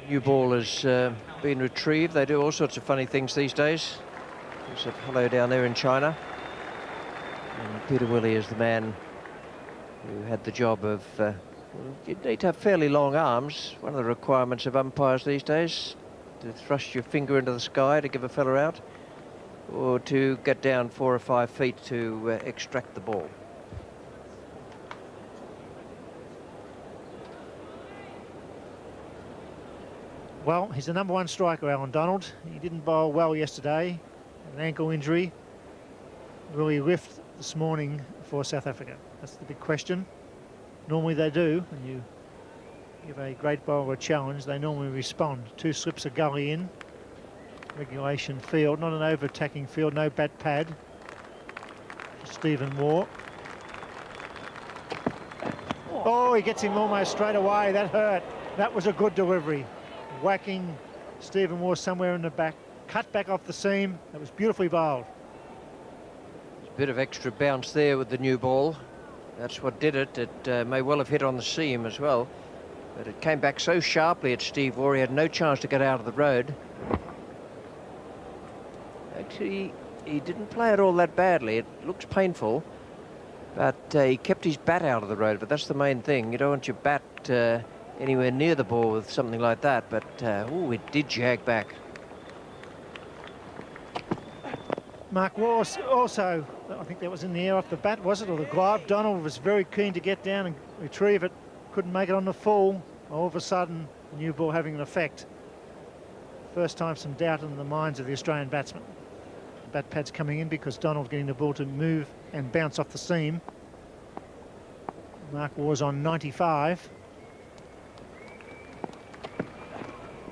new ball has been retrieved. They do all sorts of funny things these days. There's a fellow down there in China. And Peter Willey is the man who had the job of... you need to have fairly long arms. One of the requirements of umpires these days, to thrust your finger into the sky to give a fella out, or to get down 4 or 5 feet to extract the ball. Well, he's the #1 striker, Allan Donald. He didn't bowl well yesterday, an ankle injury. Will he lift this morning for South Africa? That's the big question. Normally they do. When you give a great bowler a challenge, they normally respond. 2 slips of gully in. Regulation field, not an over-attacking field, no bat pad. Stephen Waugh. Oh, he gets him almost straight away. That hurt. That was a good delivery. Whacking Stephen Waugh somewhere in the back. Cut back off the seam. That was beautifully bowled. A bit of extra bounce there with the new ball. That's what did it. It may well have hit on the seam as well, but it came back so sharply at Steve Waugh, he had no chance to get out of the road. Actually, he didn't play it all that badly. It looks painful, but he kept his bat out of the road, but that's the main thing. You don't want your bat anywhere near the ball with something like that, but oh, it did jag back. Mark Waugh also, I think that was in the air off the bat, was it, or the glove? Donald was very keen to get down and retrieve it, couldn't make it on the full. All of a sudden, the new ball having an effect. First time some doubt in the minds of the Australian batsmen. Bat pad's coming in because Donald getting the ball to move and bounce off the seam. Mark Waugh's on 95.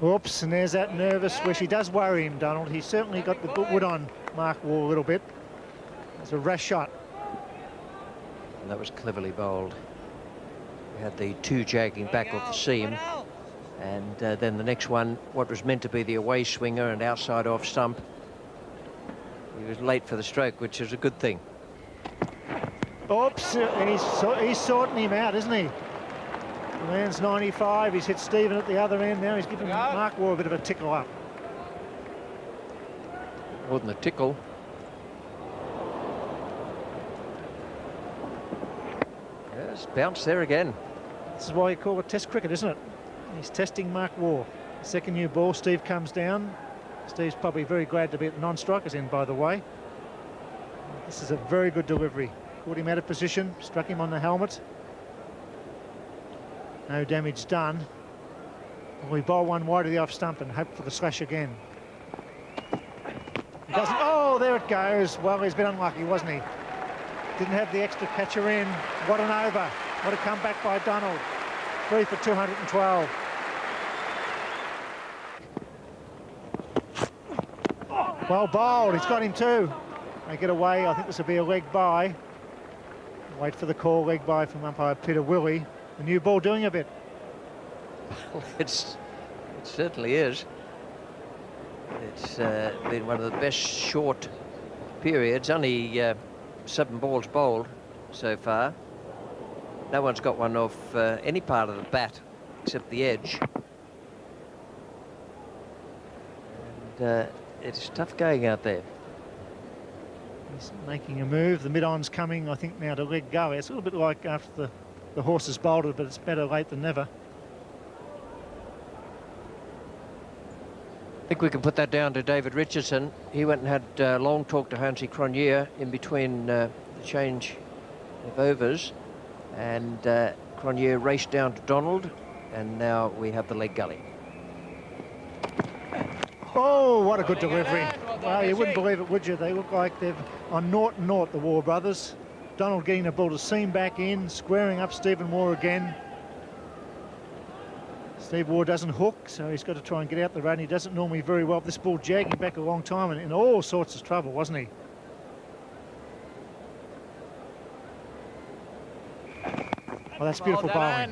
Oops, and there's that nervous wish. He does worry him, Donald. He's certainly got the wood on Mark Waugh a little bit. It's a rash shot. And that was cleverly bowled. We had the 2 jagging back off the seam, and then the next one, what was meant to be the away swinger and outside off stump. He was late for the stroke, which is a good thing. Oops, he's sorting him out, isn't he? The man's 95, he's hit Stephen at the other end now. He's giving Mark Waugh a bit of a tickle up. More than a tickle. Yes, bounce there again. This is why you call it Test cricket, isn't it? He's testing Mark Waugh. Second new ball, Steve comes down. Steve's probably very glad to be at the non-strikers end, by the way. This is a very good delivery. Caught him out of position, struck him on the helmet. No damage done. We bowl one wide of the off stump and hope for the slash again. He doesn't. Oh, there it goes. Well, he's been unlucky, wasn't he? Didn't have the extra catcher in. What an over. What a comeback by Donald. 3 for 212. Well bowled. He's got him too. They get away. I think this will be a leg by. Wait for the call. Leg by from umpire Peter Willey. The new ball doing a bit. It certainly is. It's been one of the best short periods. Only 7 balls bowled so far. No one's got one off any part of the bat except the edge. And it's tough going out there. He's making a move. The mid-on's coming, I think, now to leg go. It's a little bit like after the horse has bowled it, but it's better late than never. I think we can put that down to David Richardson. He went and had a long talk to Hansie Cronje in between the change of overs, and Cronje raced down to Donald, and now we have the leg gully. Oh, what a good delivery. Well, you wouldn't believe it, would you? They look like they've on 0-0, the Waugh brothers. Donald getting the ball to seam back in, squaring up Stephen Waugh again. Steve Waugh doesn't hook, so he's got to try and get out the road, and he does it normally very well. This ball jagging back a long time and in all sorts of trouble, wasn't he? Well, that's beautiful bowling. I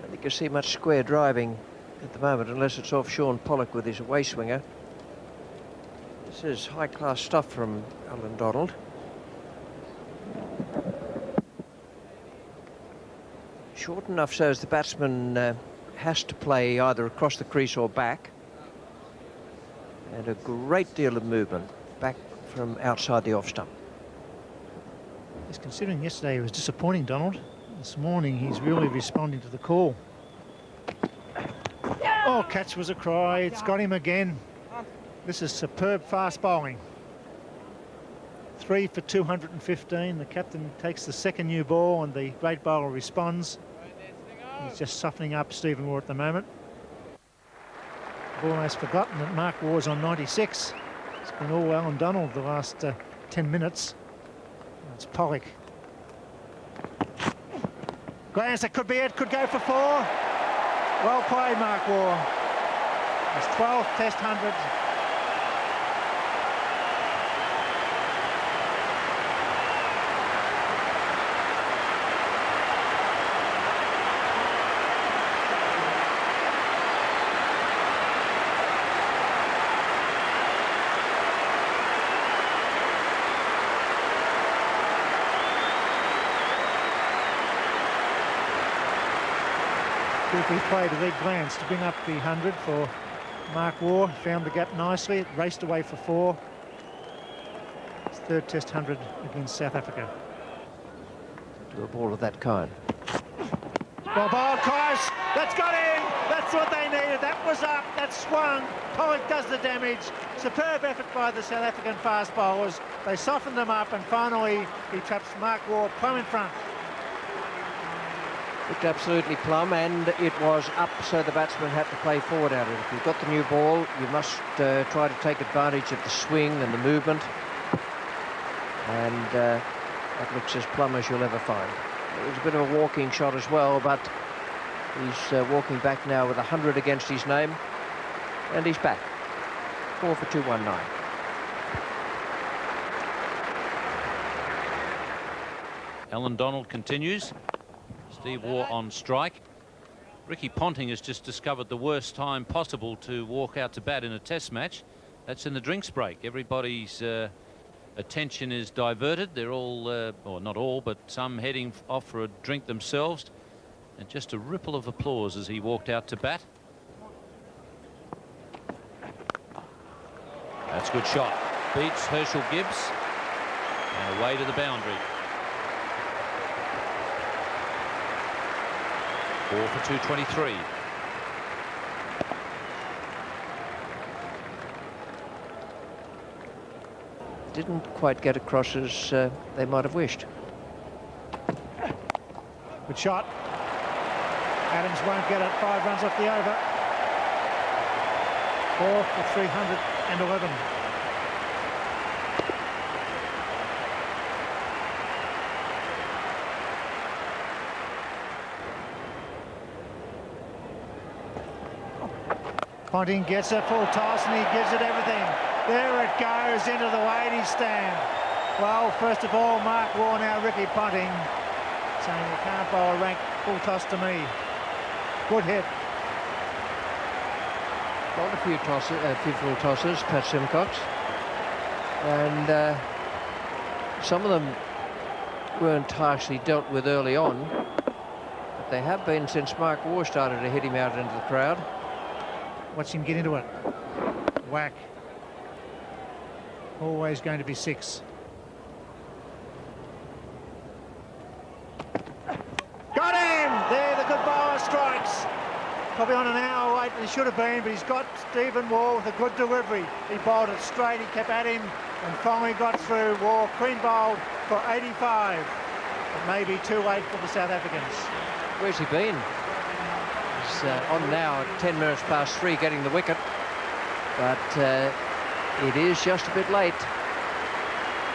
don't think you see much square driving at the moment, unless it's off Sean Pollock with his away swinger. This is high-class stuff from Allan Donald. short enough so as the batsman has to play either across the crease or back. And a great deal of movement back from outside the off stump. Just considering yesterday he was disappointing, Donald. This morning he's really responding to the call. Oh, catch was a cry. It's got him again. This is superb fast bowling. 3 for 215. The captain takes the second new ball and the great bowler responds. He's just softening up Stephen Waugh at the moment. I've almost forgotten that Mark Waugh's on 96. It's been all Allan Donald the last 10 minutes. It's Pollock. Glance, that could be it. Could go for 4. Well played, Mark Waugh. His 12th Test 100. He played a red glance to bring up the 100 for Mark Waugh. Found the gap nicely. It raced away for 4. His 3rd Test 100 against South Africa. To a ball of that kind. Well bowled, close. That's got in. That's what they needed. That was up. That swung. Pollock does the damage. Superb effort by the South African fast bowlers. They softened them up, and finally he traps Mark Waugh plumb in front. Looked absolutely plumb, and it was up, so the batsman had to play forward at it. If you've got the new ball, you must try to take advantage of the swing and the movement. And that looks as plumb as you'll ever find. It was a bit of a walking shot as well, but he's walking back now with 100 against his name, and he's back. 4 for 219. Allan Donald continues. Steve Waugh on strike. Ricky Ponting has just discovered the worst time possible to walk out to bat in a test match. That's in the drinks break. Everybody's attention is diverted. They're all, or not all, but some heading off for a drink themselves. And just a ripple of applause as he walked out to bat. That's a good shot. Beats Herschel Gibbs. And away to the boundary. 4 for 223. Didn't quite get across as they might have wished. Good shot. Adams won't get it. 5 runs off the over. 4 for 311. Ponting gets a full toss and he gives it everything. There it goes into the ladies' stand. Well, first of all, Mark Waugh, now Ricky Ponting, saying you can't bowl a rank full toss to me. Good hit. Got a few full tosses, Pat Simcox, and some of them weren't harshly dealt with early on, but they have been since Mark Waugh started to hit him out into the crowd. Watch him get into it. Whack. Always going to be 6. Got him! There, the good bowler strikes. Probably on an hour late than he should have been, but he's got Stephen Waugh with a good delivery. He bowled it straight, he kept at him, and finally got through. Waugh clean bowled for 85. It may be too late for the South Africans. Where's he been? He's on now at 10 minutes past 3 getting the wicket, but it is just a bit late.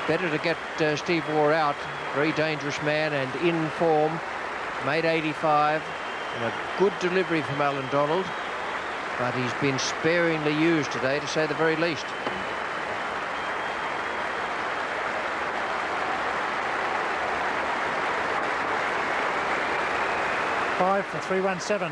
Better to get Steve Waugh out. Very dangerous man and in form. Made 85 and a good delivery from Allan Donald, but he's been sparingly used today, to say the very least. Five for 317.